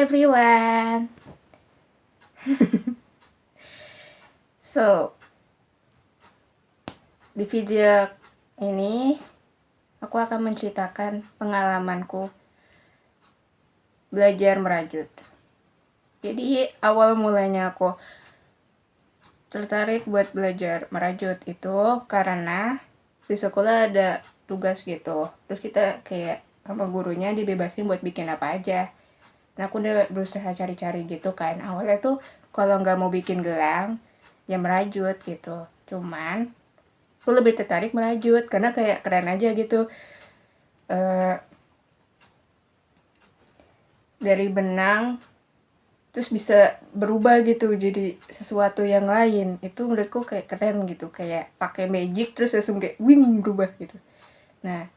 everyone. So, di video ini aku akan menceritakan pengalamanku belajar merajut. Jadi awal mulanya aku tertarik buat belajar merajut itu karena di sekolah ada tugas gitu. Terus kita kayak sama gurunya dibebasin buat bikin apa aja. Nah, aku udah berusaha cari-cari gitu kan. Awalnya tuh kalau nggak mau bikin gelang, ya merajut gitu. Cuman aku lebih tertarik merajut karena kayak keren aja gitu. Dari benang terus bisa berubah gitu jadi sesuatu yang lain. Itu menurutku kayak keren gitu. Kayak pakai magic terus langsung kayak wing berubah gitu. Nah,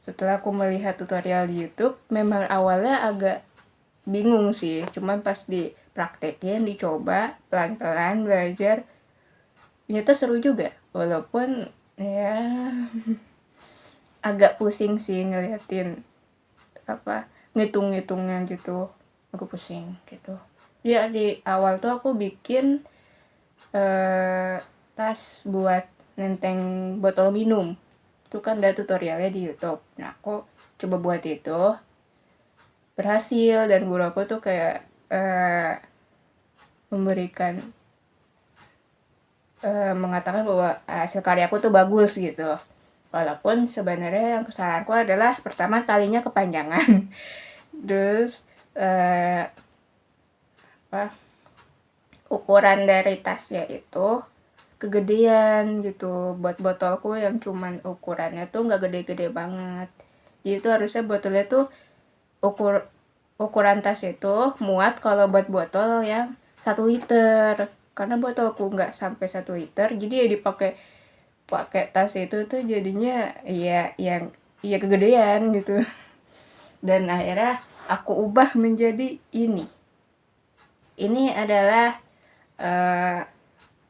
setelah aku melihat tutorial di YouTube, memang awalnya agak bingung sih, cuman pas dipraktekin, dicoba pelan-pelan belajar, ternyata seru juga, walaupun ya agak pusing sih ngeliatin ngitung-ngitungnya gitu, aku pusing gitu. Ya di awal tuh aku bikin tas buat nenteng botol minum, itu kan ada tutorialnya di YouTube. Nah, aku coba buat itu, berhasil, dan guru aku tuh kayak memberikan mengatakan bahwa hasil karyaku tuh bagus gitu. Walaupun sebenarnya yang kesalahanku adalah pertama talinya kepanjangan. Terus ukuran dari tasnya itu kegedean gitu. Buat botolku yang cuman ukurannya tuh nggak gede-gede banget. Jadi itu harusnya botolnya tuh ukuran tas itu muat kalau buat botol yang 1 liter. Karena botolku nggak sampai 1 liter, jadi ya pakai tas itu tuh jadinya ya yang ya kegedean gitu. Dan akhirnya aku ubah menjadi ini adalah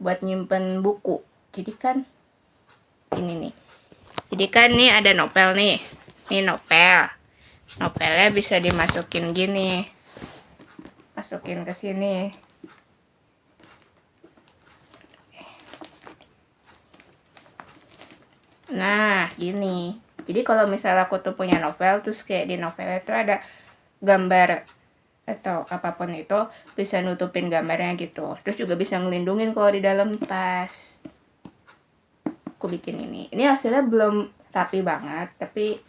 buat nyimpen buku. Jadi kan ini nih, jadi kan nih ada novel nih, ini novelnya bisa dimasukin gini, masukin ke sini. Nah, gini. Jadi kalau misalnya aku tuh punya novel, terus kayak di novelnya tuh ada gambar atau apapun itu, bisa nutupin gambarnya gitu. Terus juga bisa ngelindungin kalau di dalam tas. Aku bikin ini. Ini hasilnya belum rapi banget, tapi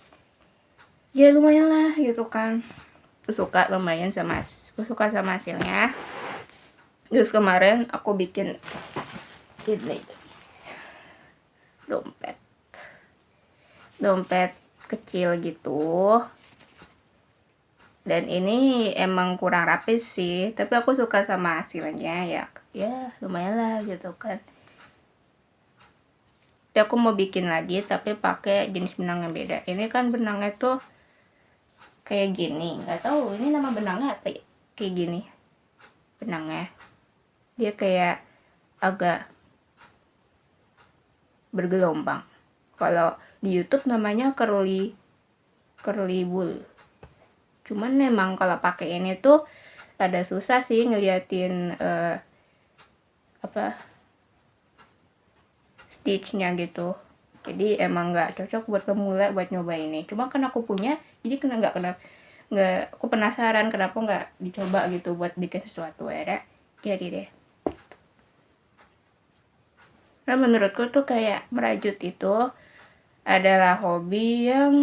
ya lumayan lah gitu kan. Aku suka sama hasilnya. Terus kemarin aku bikin ini, dompet kecil gitu, dan ini emang kurang rapi sih, tapi aku suka sama hasilnya. Ya lumayan lah gitu kan. Jadi aku mau bikin lagi tapi pakai jenis benang yang beda. Ini kan benangnya tuh kayak gini, nggak tahu ini nama benangnya apa ya, kayak gini benangnya, dia kayak agak bergelombang. Kalau di YouTube namanya curly wool. Cuman memang kalau pakai ini tuh ada susah sih ngeliatin stitchnya gitu. Jadi emang nggak cocok buat pemula buat nyoba ini. Cuma kan aku punya, jadi aku penasaran kenapa nggak dicoba gitu buat bikin sesuatu ya. Jadi deh. Nah, menurutku tuh kayak merajut itu adalah hobi yang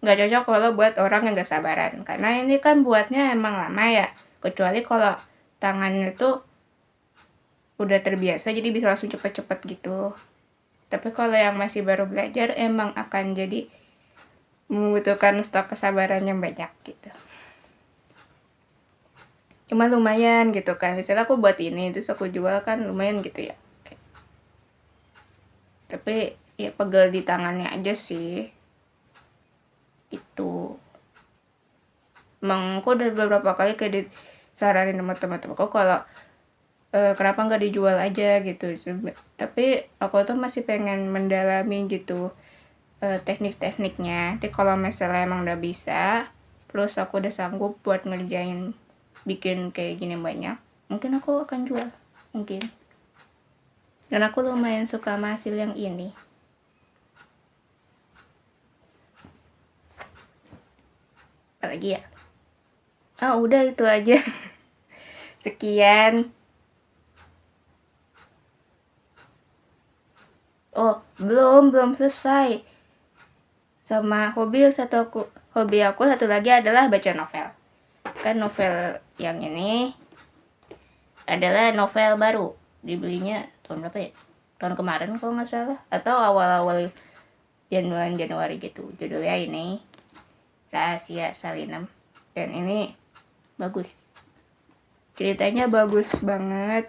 nggak cocok kalau buat orang yang nggak sabaran, karena ini kan buatnya emang lama ya, kecuali kalau tangannya tuh udah terbiasa jadi bisa langsung cepet-cepet gitu. Tapi kalau yang masih baru belajar emang akan jadi membutuhkan stok kesabaran yang banyak gitu. Cuma lumayan gitu kan, misalnya aku buat ini terus aku jual kan lumayan gitu ya. Tapi ya pegel di tangannya aja sih. Itu emang aku udah beberapa kali kayak disaranin sama teman-temanku kalau kenapa nggak dijual aja gitu. Tapi aku tuh masih pengen mendalami gitu teknik-tekniknya. Jadi kalau misalnya emang udah bisa, plus aku udah sanggup buat ngerjain bikin kayak gini banyak, mungkin aku akan jual, mungkin. Dan aku lumayan suka sama hasil yang ini. Apalagi ya? Udah itu aja. Sekian. Belum selesai. Sama hobi aku satu lagi adalah baca novel. Kan novel yang ini adalah novel baru. Dibelinya tahun berapa ya? Tahun kemarin kalau nggak salah. Atau awal-awal Januari gitu. Judulnya ini Rahasia Salinem. Dan ini bagus. Ceritanya bagus banget.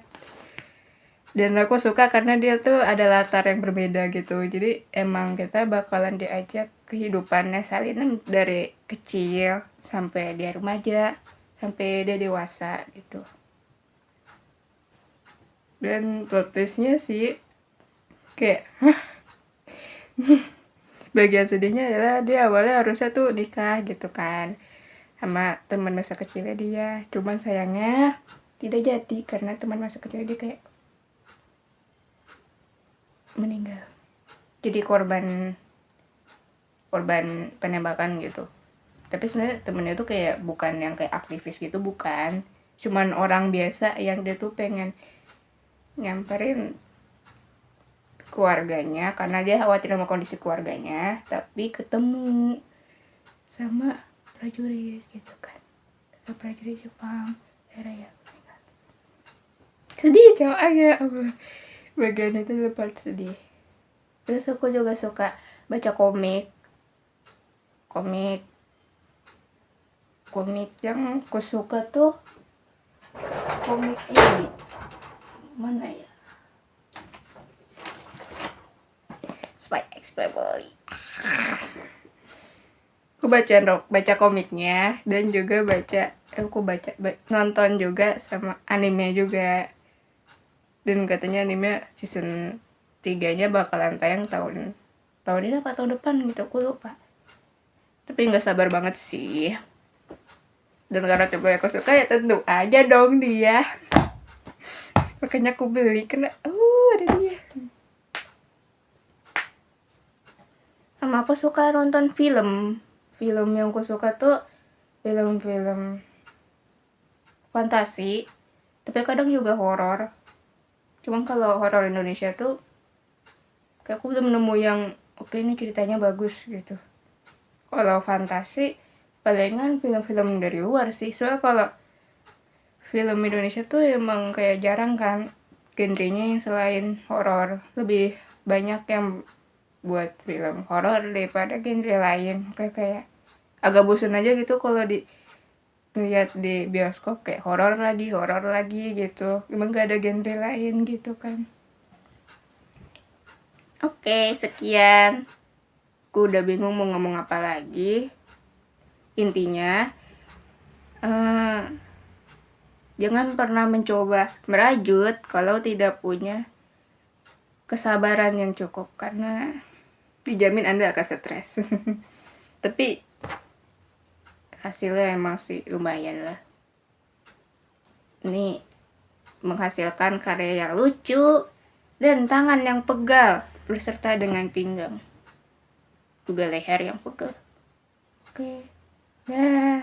Dan aku suka karena dia tuh ada latar yang berbeda gitu. Jadi emang kita bakalan diajak kehidupannya Salinem dari kecil sampai dia remaja, sampai dia dewasa gitu. Dan plot twistnya sih kayak bagian sedihnya adalah dia awalnya harusnya tuh nikah gitu kan sama teman masa kecilnya dia. Cuman sayangnya tidak jadi karena teman masa kecilnya dia kayak meninggal, jadi korban penembakan gitu. Tapi sebenarnya temennya tuh kayak bukan yang kayak aktivis gitu, bukan, cuman orang biasa yang dia tuh pengen nyamperin keluarganya karena dia khawatir sama kondisi keluarganya, tapi ketemu sama prajurit gitu kan, prajurit Jepang daerah ya. Sedih cowok ya Allah, bagian itu lepas sedih. Terus aku juga suka baca komik yang aku suka tuh komik ini mana ya, Spy X Family. Aku baca komiknya dan juga nonton juga sama anime juga. Dan katanya anime season 3-nya bakalan tayang tahun ini apa tahun depan gitu, aku lupa. Tapi nggak sabar banget sih. Dan karena coba aku suka ya tentu aja dong dia. Makanya aku beli karena ada dia. Sama aku suka nonton film yang aku suka tuh film-film fantasi, tapi kadang juga horor. Cuman kalau horor Indonesia tuh kayak aku belum nemu yang oke ini ceritanya bagus gitu. Kalau fantasi palingan film-film dari luar sih. Soalnya kalau film Indonesia tuh emang kayak jarang kan genrenya yang selain horor. Lebih banyak yang buat film horor daripada genre lain. Kayak agak bosan aja gitu kalau lihat di bioskop kayak horor lagi gitu. Emang gak ada genre lain gitu kan. Oke, sekian. Aku udah bingung mau ngomong apa lagi. Intinya jangan pernah mencoba merajut kalau tidak punya kesabaran yang cukup, karena dijamin Anda akan stres. Tapi hasilnya emang sih lumayan lah. Ini menghasilkan karya yang lucu dan tangan yang pegal beserta dengan pinggang juga leher yang pegal. Oke. Dah.